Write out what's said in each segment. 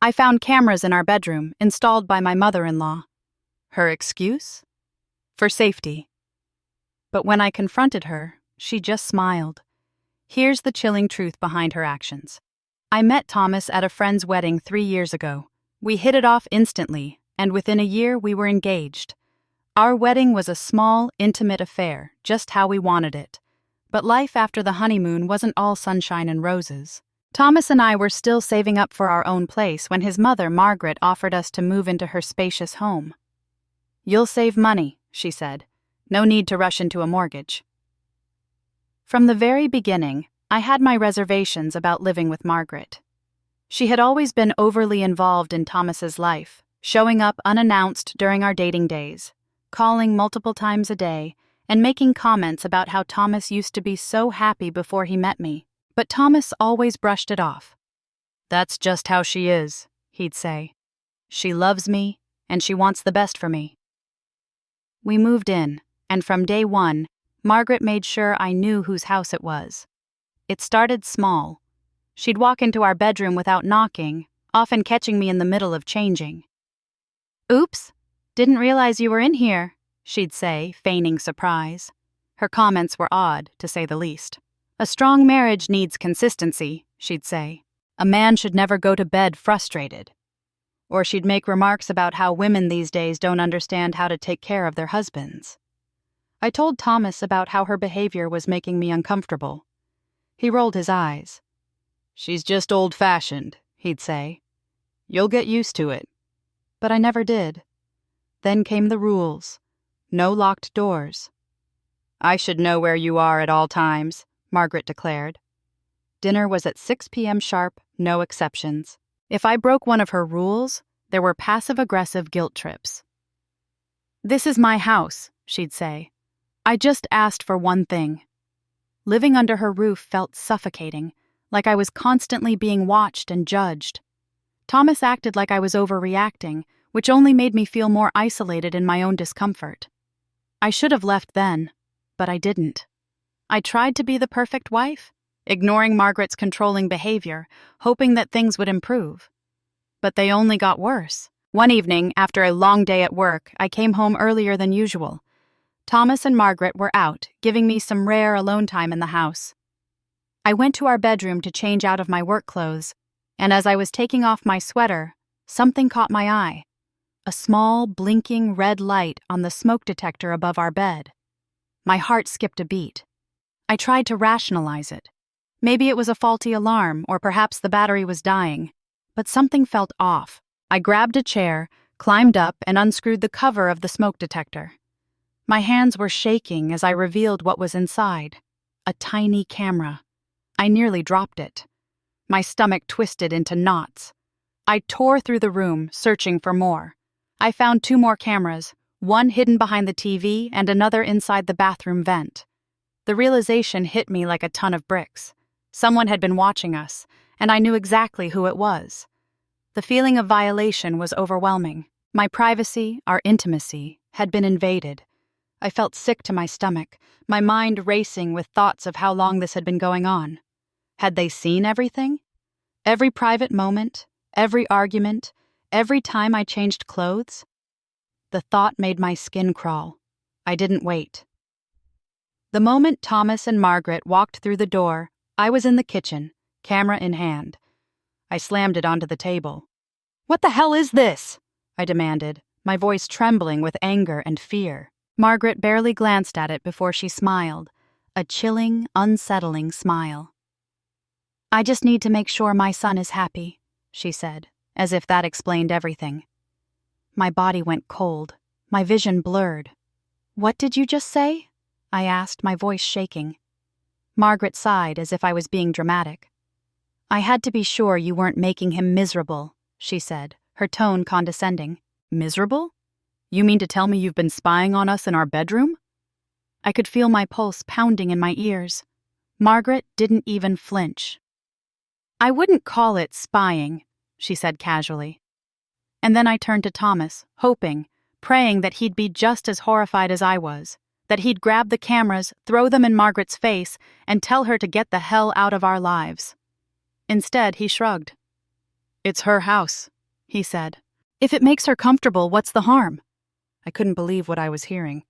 I found cameras in our bedroom, installed by my mother-in-law. Her excuse? For safety. But when I confronted her, she just smiled. Here's the chilling truth behind her actions. I met Thomas at a friend's wedding 3 years ago. We hit it off instantly, and within a year we were engaged. Our wedding was a small, intimate affair, just how we wanted it. But life after the honeymoon wasn't all sunshine and roses. Thomas and I were still saving up for our own place when his mother, Margaret, offered us to move into her spacious home. "You'll save money," she said. "No need to rush into a mortgage." From the very beginning, I had my reservations about living with Margaret. She had always been overly involved in Thomas's life, showing up unannounced during our dating days, calling multiple times a day, and making comments about how Thomas used to be so happy before he met me. But Thomas always brushed it off. "That's just how she is," he'd say. "She loves me, and she wants the best for me." We moved in, and from day one, Margaret made sure I knew whose house it was. It started small. She'd walk into our bedroom without knocking, often catching me in the middle of changing. "Oops, didn't realize you were in here," she'd say, feigning surprise. Her comments were odd, to say the least. "A strong marriage needs consistency," she'd say. "A man should never go to bed frustrated." Or she'd make remarks about how women these days don't understand how to take care of their husbands. I told Thomas about how her behavior was making me uncomfortable. He rolled his eyes. "She's just old-fashioned," he'd say. "You'll get used to it." But I never did. Then came the rules. No locked doors. "I should know where you are at all times," Margaret declared. Dinner was at 6 p.m. sharp, no exceptions. If I broke one of her rules, there were passive-aggressive guilt trips. "This is my house," she'd say. "I just asked for one thing." Living under her roof felt suffocating, like I was constantly being watched and judged. Thomas acted like I was overreacting, which only made me feel more isolated in my own discomfort. I should have left then, but I didn't. I tried to be the perfect wife, ignoring Margaret's controlling behavior, hoping that things would improve. But they only got worse. One evening, after a long day at work, I came home earlier than usual. Thomas and Margaret were out, giving me some rare alone time in the house. I went to our bedroom to change out of my work clothes, and as I was taking off my sweater, something caught my eye. A small, blinking red light on the smoke detector above our bed. My heart skipped a beat. I tried to rationalize it. Maybe it was a faulty alarm, or perhaps the battery was dying. But something felt off. I grabbed a chair, climbed up, and unscrewed the cover of the smoke detector. My hands were shaking as I revealed what was inside. A tiny camera. I nearly dropped it. My stomach twisted into knots. I tore through the room, searching for more. I found 2 more cameras, one hidden behind the TV and another inside the bathroom vent. The realization hit me like a ton of bricks. Someone had been watching us, and I knew exactly who it was. The feeling of violation was overwhelming. My privacy, our intimacy, had been invaded. I felt sick to my stomach, my mind racing with thoughts of how long this had been going on. Had they seen everything? Every private moment, every argument, every time I changed clothes? The thought made my skin crawl. I didn't wait. The moment Thomas and Margaret walked through the door, I was in the kitchen, camera in hand. I slammed it onto the table. "What the hell is this?" I demanded, my voice trembling with anger and fear. Margaret barely glanced at it before she smiled, a chilling, unsettling smile. "I just need to make sure my son is happy," she said, as if that explained everything. My body went cold, my vision blurred. "What did you just say?" I asked, my voice shaking. Margaret sighed as if I was being dramatic. "I had to be sure you weren't making him miserable," she said, her tone condescending. "Miserable? You mean to tell me you've been spying on us in our bedroom?" I could feel my pulse pounding in my ears. Margaret didn't even flinch. "I wouldn't call it spying," she said casually. And then I turned to Thomas, hoping, praying that he'd be just as horrified as I was, that he'd grab the cameras, throw them in Margaret's face, and tell her to get the hell out of our lives. Instead, he shrugged. It's her house, he said. If it makes her comfortable, what's the harm? I couldn't believe what I was hearing.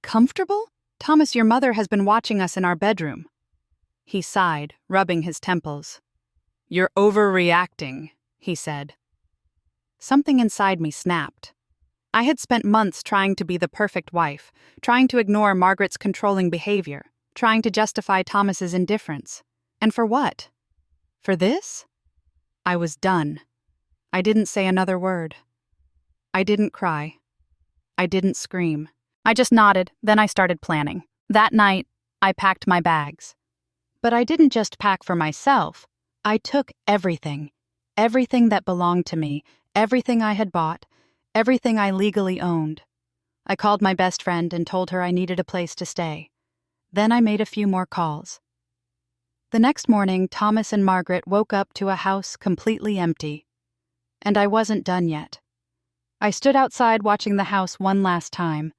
Comfortable? Thomas, your mother has been watching us in our bedroom. He sighed, rubbing his temples. You're overreacting, he said. Something inside me snapped. I had spent months trying to be the perfect wife, trying to ignore Margaret's controlling behavior, trying to justify Thomas's indifference. And for what? For this? I was done. I didn't say another word. I didn't cry. I didn't scream. I just nodded, then I started planning. That night, I packed my bags. But I didn't just pack for myself. I took everything. Everything that belonged to me, everything I had bought, everything I legally owned. I called my best friend and told her I needed a place to stay. Then I made a few more calls. The next morning, Thomas and Margaret woke up to a house completely empty. And I wasn't done yet. I stood outside watching the house one last time.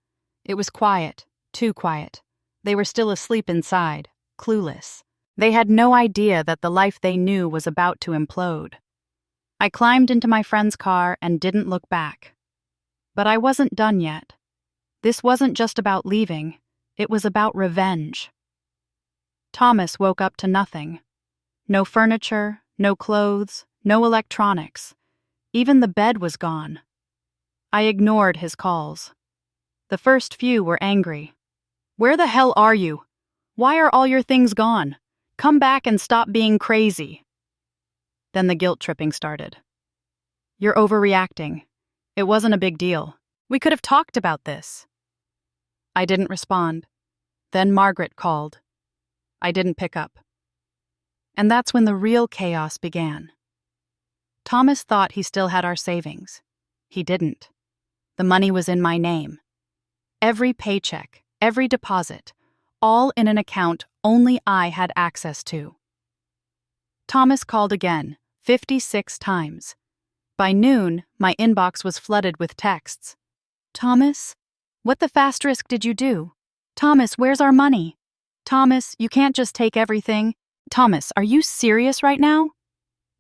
It was quiet, too quiet. They were still asleep inside, clueless. They had no idea that the life they knew was about to implode. I climbed into my friend's car and didn't look back. But I wasn't done yet. This wasn't just about leaving. It was about revenge. Thomas woke up to nothing. No furniture, no clothes, no electronics. Even the bed was gone. I ignored his calls. The first few were angry. Where the hell are you? Why are all your things gone? Come back and stop being crazy. Then the guilt tripping started. You're overreacting. It wasn't a big deal. We could have talked about this. I didn't respond. Then Margaret called. I didn't pick up. And that's when the real chaos began. Thomas thought he still had our savings. He didn't. The money was in my name. Every paycheck, every deposit, all in an account only I had access to. Thomas called again, 56 times. By noon, my inbox was flooded with texts. Thomas, what the ** did you do? Thomas, where's our money? Thomas, you can't just take everything. Thomas, are you serious right now?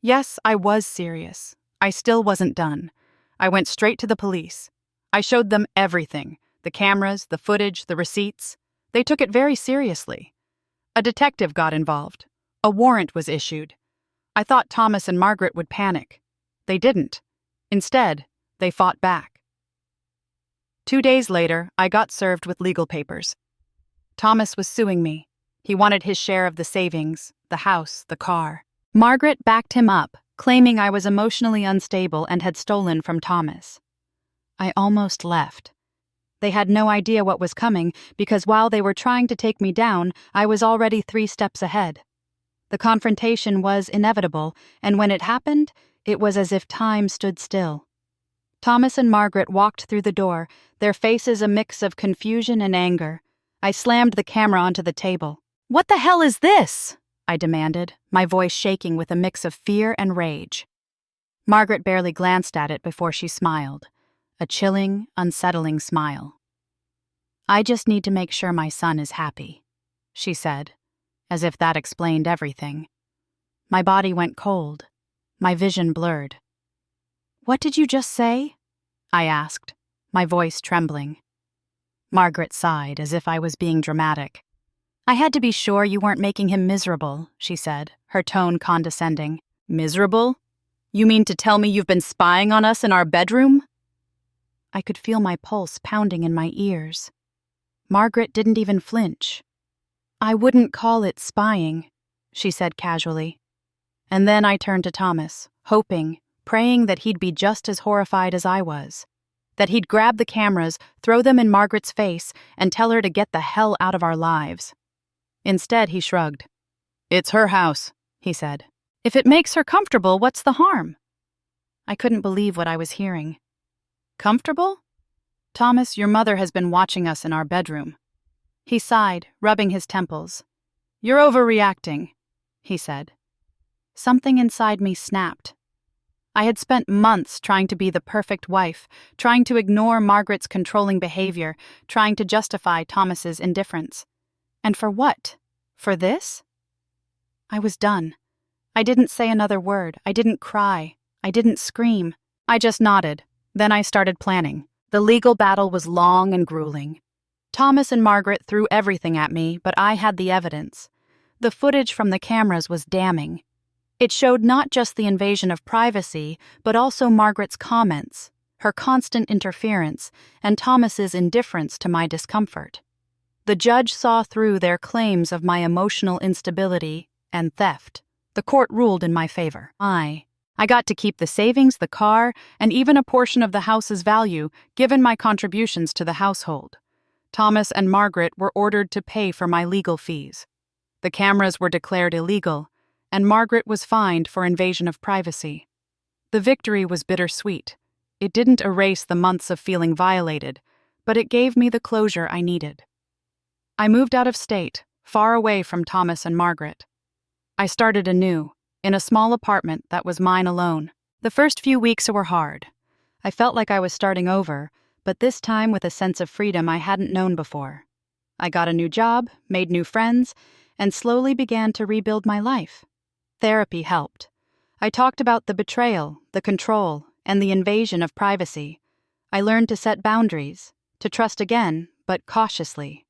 Yes, I was serious. I still wasn't done. I went straight to the police. I showed them everything, the cameras, the footage, the receipts. They took it very seriously. A detective got involved. A warrant was issued. I thought Thomas and Margaret would panic. They didn't. Instead, they fought back. 2 days later, I got served with legal papers. Thomas was suing me. He wanted his share of the savings, the house, the car. Margaret backed him up, claiming I was emotionally unstable and had stolen from Thomas. I almost left. They had no idea what was coming because while they were trying to take me down, I was already 3 steps ahead. The confrontation was inevitable, and when it happened, it was as if time stood still. Thomas and Margaret walked through the door, their faces a mix of confusion and anger. I slammed the camera onto the table. What the hell is this? I demanded, my voice shaking with a mix of fear and rage. Margaret barely glanced at it before she smiled, a chilling, unsettling smile. I just need to make sure my son is happy, she said, as if that explained everything. My body went cold, my vision blurred. What did you just say? I asked, my voice trembling. Margaret sighed as if I was being dramatic. I had to be sure you weren't making him miserable, she said, her tone condescending. Miserable? You mean to tell me you've been spying on us in our bedroom? I could feel my pulse pounding in my ears. Margaret didn't even flinch. I wouldn't call it spying, she said casually. And then I turned to Thomas, hoping, praying that he'd be just as horrified as I was. That he'd grab the cameras, throw them in Margaret's face, and tell her to get the hell out of our lives. Instead, he shrugged. It's her house, he said. If it makes her comfortable, what's the harm? I couldn't believe what I was hearing. Comfortable? Thomas, your mother has been watching us in our bedroom. He sighed, rubbing his temples. You're overreacting, he said. Something inside me snapped. I had spent months trying to be the perfect wife, trying to ignore Margaret's controlling behavior, trying to justify Thomas's indifference. And for what? For this? I was done. I didn't say another word. I didn't cry. I didn't scream. I just nodded. Then I started planning. The legal battle was long and grueling. Thomas and Margaret threw everything at me, but I had the evidence. The footage from the cameras was damning. It showed not just the invasion of privacy, but also Margaret's comments, her constant interference, and Thomas's indifference to my discomfort. The judge saw through their claims of my emotional instability and theft. The court ruled in my favor. I got to keep the savings, the car, and even a portion of the house's value, given my contributions to the household. Thomas and Margaret were ordered to pay for my legal fees. The cameras were declared illegal, and Margaret was fined for invasion of privacy. The victory was bittersweet. It didn't erase the months of feeling violated, but it gave me the closure I needed. I moved out of state, far away from Thomas and Margaret. I started anew, in a small apartment that was mine alone. The first few weeks were hard. I felt like I was starting over, but this time with a sense of freedom I hadn't known before. I got a new job, made new friends, and slowly began to rebuild my life. Therapy helped. I talked about the betrayal, the control, and the invasion of privacy. I learned to set boundaries, to trust again, but cautiously.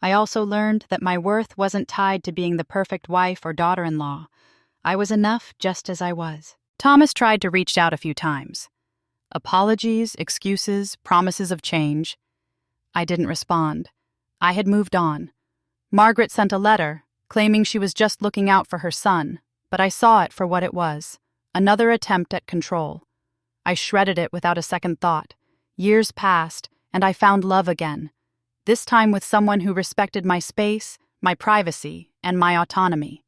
I also learned that my worth wasn't tied to being the perfect wife or daughter-in-law. I was enough just as I was. Thomas tried to reach out a few times. Apologies, excuses, promises of change. I didn't respond. I had moved on. Margaret sent a letter, claiming she was just looking out for her son, but I saw it for what it was, another attempt at control. I shredded it without a second thought. Years passed, and I found love again, this time with someone who respected my space, my privacy, and my autonomy.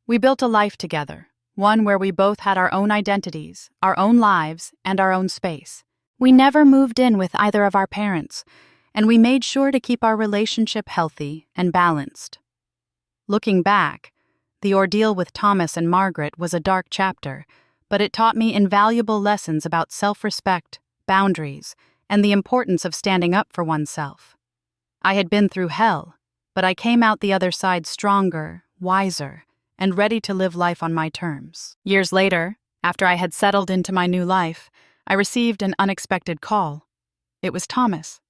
We built a life together, one where we both had our own identities, our own lives, and our own space. We never moved in with either of our parents, and we made sure to keep our relationship healthy and balanced. Looking back, the ordeal with Thomas and Margaret was a dark chapter, but it taught me invaluable lessons about self-respect, boundaries, and the importance of standing up for oneself. I had been through hell, but I came out the other side stronger, wiser, and ready to live life on my terms. Years later, after I had settled into my new life, I received an unexpected call. It was Thomas.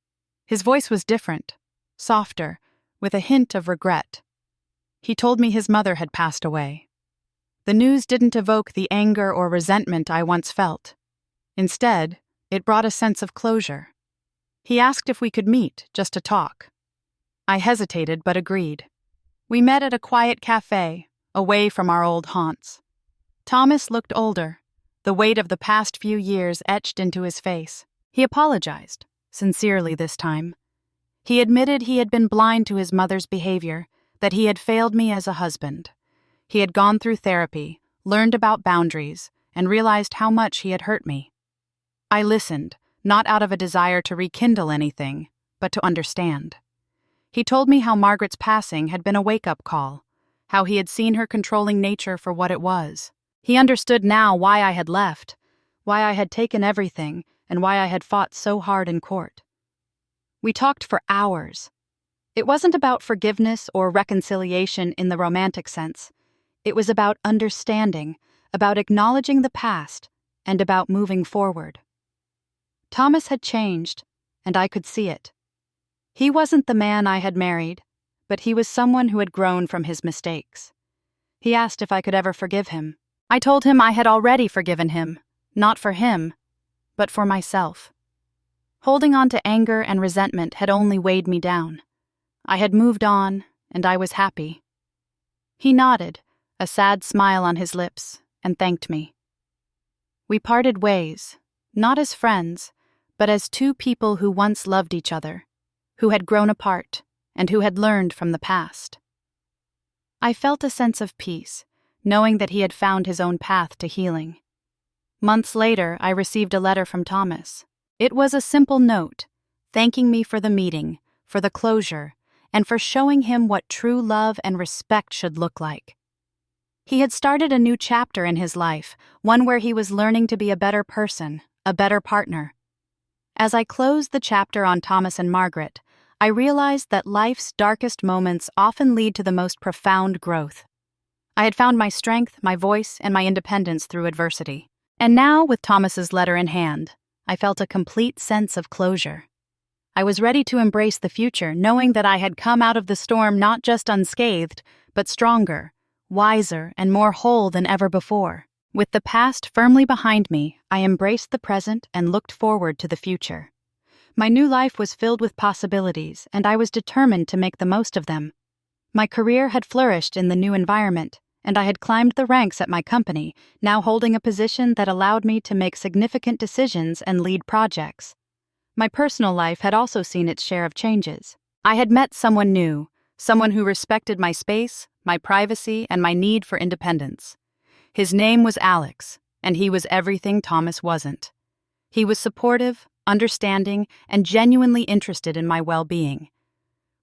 His voice was different, softer, with a hint of regret. He told me his mother had passed away. The news didn't evoke the anger or resentment I once felt. Instead, it brought a sense of closure. He asked if we could meet, just to talk. I hesitated but agreed. We met at a quiet cafe, away from our old haunts. Thomas looked older, the weight of the past few years etched into his face. He apologized, sincerely this time. He admitted he had been blind to his mother's behavior, that he had failed me as a husband. He had gone through therapy, learned about boundaries, and realized how much he had hurt me. I listened, not out of a desire to rekindle anything, but to understand. He told me how Margaret's passing had been a wake-up call, how he had seen her controlling nature for what it was. He understood now why I had left, why I had taken everything, and why I had fought so hard in court. We talked for hours. It wasn't about forgiveness or reconciliation in the romantic sense. It was about understanding, about acknowledging the past, and about moving forward. Thomas had changed, and I could see it. He wasn't the man I had married, but he was someone who had grown from his mistakes. He asked if I could ever forgive him. I told him I had already forgiven him, not for him, but for myself. Holding on to anger and resentment had only weighed me down. I had moved on, and I was happy. He nodded, a sad smile on his lips, and thanked me. We parted ways, not as friends, but as two people who once loved each other, who had grown apart, and who had learned from the past. I felt a sense of peace, knowing that he had found his own path to healing. Months later, I received a letter from Thomas. It was a simple note, thanking me for the meeting, for the closure, and for showing him what true love and respect should look like. He had started a new chapter in his life, one where he was learning to be a better person, a better partner. As I closed the chapter on Thomas and Margaret, I realized that life's darkest moments often lead to the most profound growth. I had found my strength, my voice, and my independence through adversity. And now, with Thomas's letter in hand, I felt a complete sense of closure. I was ready to embrace the future, knowing that I had come out of the storm not just unscathed, but stronger, wiser, and more whole than ever before. With the past firmly behind me, I embraced the present and looked forward to the future. My new life was filled with possibilities, and I was determined to make the most of them. My career had flourished in the new environment, and I had climbed the ranks at my company, now holding a position that allowed me to make significant decisions and lead projects. My personal life had also seen its share of changes. I had met someone new, someone who respected my space, my privacy, and my need for independence. His name was Alex, and he was everything Thomas wasn't. He was supportive, understanding, and genuinely interested in my well-being.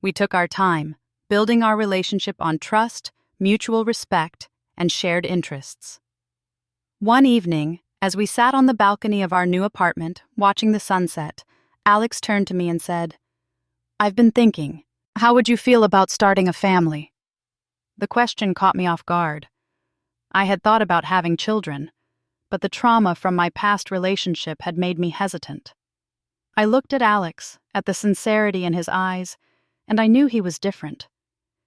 We took our time, building our relationship on trust, mutual respect, and shared interests. One evening, as we sat on the balcony of our new apartment, watching the sunset, Alex turned to me and said, "I've been thinking, how would you feel about starting a family?" The question caught me off guard. I had thought about having children, but the trauma from my past relationship had made me hesitant. I looked at Alex, at the sincerity in his eyes, and I knew he was different.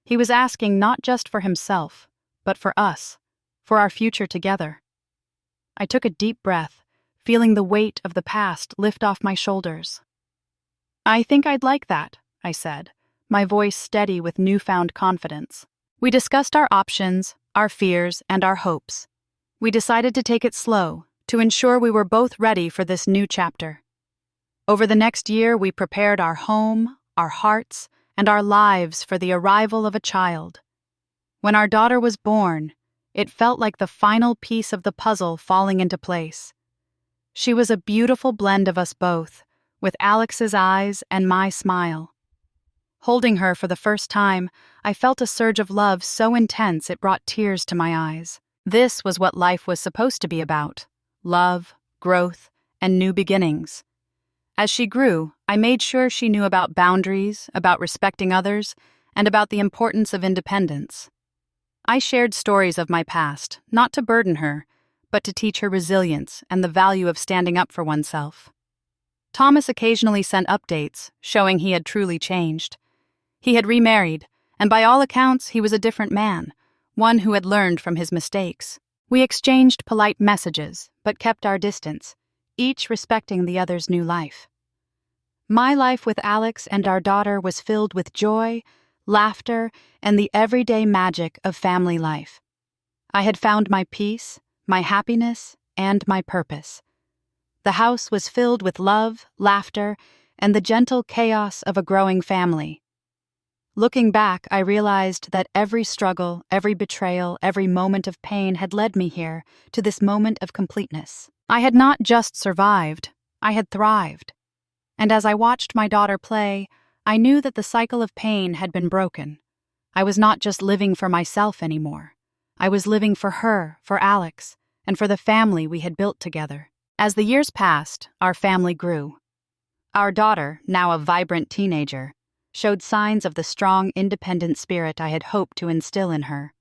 He was asking not just for himself, but for us, for our future together. I took a deep breath, feeling the weight of the past lift off my shoulders. "I think I'd like that," I said, my voice steady with newfound confidence. We discussed our options, our fears, and our hopes. We decided to take it slow, to ensure we were both ready for this new chapter. Over the next year, we prepared our home, our hearts, and our lives for the arrival of a child. When our daughter was born, it felt like the final piece of the puzzle falling into place. She was a beautiful blend of us both, with Alex's eyes and my smile. Holding her for the first time, I felt a surge of love so intense it brought tears to my eyes. This was what life was supposed to be about: love, growth, and new beginnings. As she grew, I made sure she knew about boundaries, about respecting others, and about the importance of independence. I shared stories of my past, not to burden her, but to teach her resilience and the value of standing up for oneself. Thomas occasionally sent updates, showing he had truly changed. He had remarried, and by all accounts, he was a different man, one who had learned from his mistakes. We exchanged polite messages, but kept our distance, each respecting the other's new life. My life with Alex and our daughter was filled with joy, laughter, and the everyday magic of family life. I had found my peace, my happiness, and my purpose. The house was filled with love, laughter, and the gentle chaos of a growing family. Looking back, I realized that every struggle, every betrayal, every moment of pain had led me here, to this moment of completeness. I had not just survived, I had thrived. And as I watched my daughter play, I knew that the cycle of pain had been broken. I was not just living for myself anymore. I was living for her, for Alex, and for the family we had built together. As the years passed, our family grew. Our daughter, now a vibrant teenager, showed signs of the strong, independent spirit I had hoped to instill in her.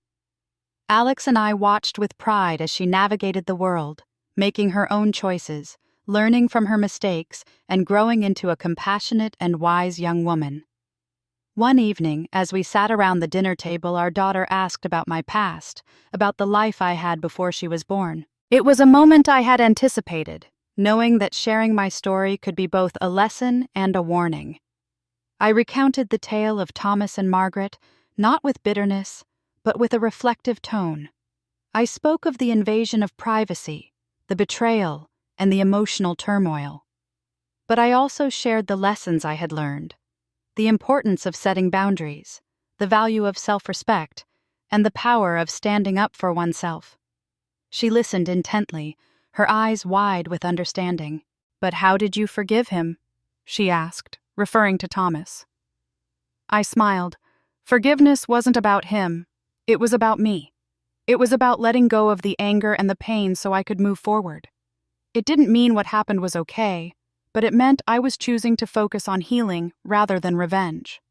Alex and I watched with pride as she navigated the world, making her own choices, learning from her mistakes, and growing into a compassionate and wise young woman. One evening, as we sat around the dinner table, our daughter asked about my past, about the life I had before she was born. It was a moment I had anticipated, knowing that sharing my story could be both a lesson and a warning. I recounted the tale of Thomas and Margaret, not with bitterness, but with a reflective tone. I spoke of the invasion of privacy, the betrayal, and the emotional turmoil. But I also shared the lessons I had learned, the importance of setting boundaries, the value of self-respect, and the power of standing up for oneself. She listened intently, her eyes wide with understanding. "But how did you forgive him?" she asked, referring to Thomas. I smiled. Forgiveness wasn't about him. It was about me. It was about letting go of the anger and the pain so I could move forward. It didn't mean what happened was okay, but it meant I was choosing to focus on healing rather than revenge.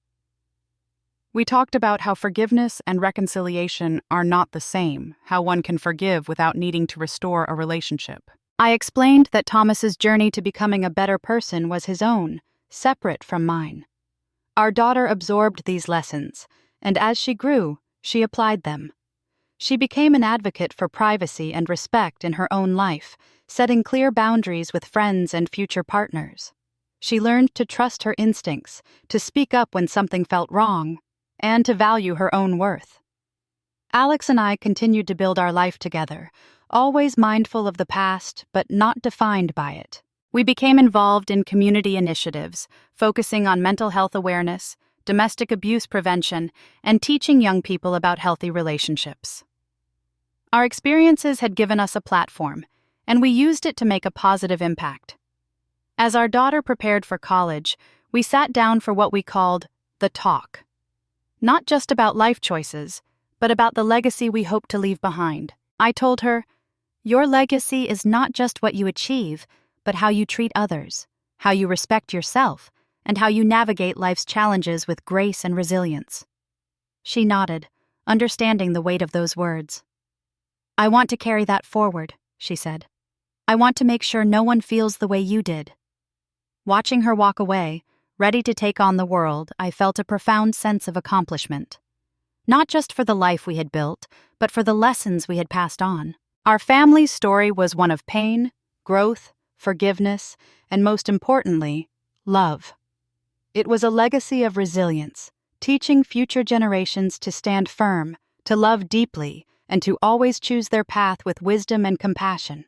We talked about how forgiveness and reconciliation are not the same, how one can forgive without needing to restore a relationship. I explained that Thomas's journey to becoming a better person was his own, separate from mine. Our daughter absorbed these lessons, and as she grew, she applied them. She became an advocate for privacy and respect in her own life, setting clear boundaries with friends and future partners. She learned to trust her instincts, to speak up when something felt wrong, and to value her own worth. Alex and I continued to build our life together, always mindful of the past but not defined by it. We became involved in community initiatives, focusing on mental health awareness, domestic abuse prevention, and teaching young people about healthy relationships. Our experiences had given us a platform, and we used it to make a positive impact. As our daughter prepared for college, we sat down for what we called the talk. Not just about life choices, but about the legacy we hope to leave behind. I told her, "Your legacy is not just what you achieve, but how you treat others, how you respect yourself, and how you navigate life's challenges with grace and resilience." She nodded, understanding the weight of those words. "I want to carry that forward," she said. "I want to make sure no one feels the way you did." Watching her walk away, ready to take on the world, I felt a profound sense of accomplishment. Not just for the life we had built, but for the lessons we had passed on. Our family's story was one of pain, growth, forgiveness, and most importantly, love. It was a legacy of resilience, teaching future generations to stand firm, to love deeply, and to always choose their path with wisdom and compassion.